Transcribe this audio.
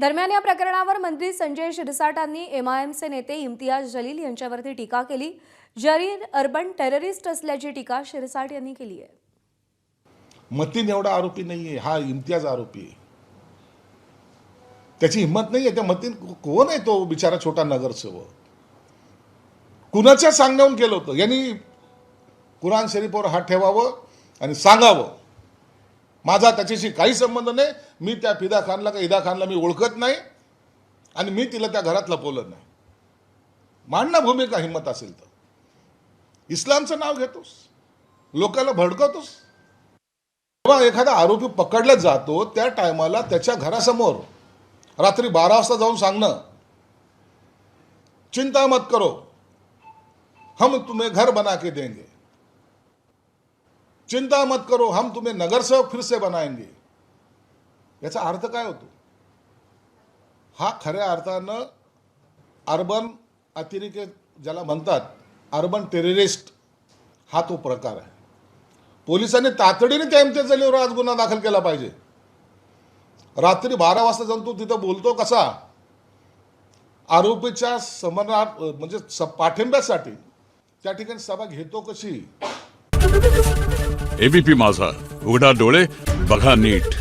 दरम्यान या प्रकरणावर मंत्री संजय शिरसाटांनी एमआयएमचे नेते इम्तियाज जलील यांच्यावरती टीका केली। जरीर अर्बन टेररिस्ट असल्याची टीका शिरसाट यांनी केली आहे। मतीन एवढा आरोपी नाहीये, हा इम्तियाज आरोपी आहे। त्याची हिंमत नाहीये। त्या मतीन कोण आहे? तो बिचारा छोटा नगरसेवक कुणाच्या सांगण्यावरून केलं होतं? यांनी कुराण शरीफवर हात ठेवावं आणि सांगावं माझा त्याच्याशी काही संबंध नाही, मी त्या फिदा खानला का ईदा खानला मी ओळखत नाही आणि मी तिला त्या घरात लपवलं नाही। मांडणं भूमिका हिंमत असेल तर इस्लामचं नाव घेतोस, लोकांना भडकवतोस। जेव्हा एखादा आरोपी पकडला जातो त्या टायमाला त्याच्या घरासमोर रात्री 12 वाजता जाऊन सांगणं, चिंता मत करो हम तुम्हें घर बना के देंगे, चिंता मत करो हम तुम्हें नगरसेवक फिर से बनाएंगे, याचा अर्थ काय होतो? हा खऱ्या अर्थानं अर्बन अतिरेकी ज्याला म्हणतात, अर्बन टेररिस्ट हा तो प्रकार आहे। पोलिसांनी तातडीने त्या इम्तियाज जलीलवर आज गुन्हा दाखल केला पाहिजे। रात्री 12 वाजता जाऊन तू तिथं बोलतो कसा? आरोपीच्या समरनार्थ म्हणजे पाठिंब्यासाठी त्या ठिकाणी सभा घेतो कशी? एबीपी माझा, उघडा डोळे बघा नीट।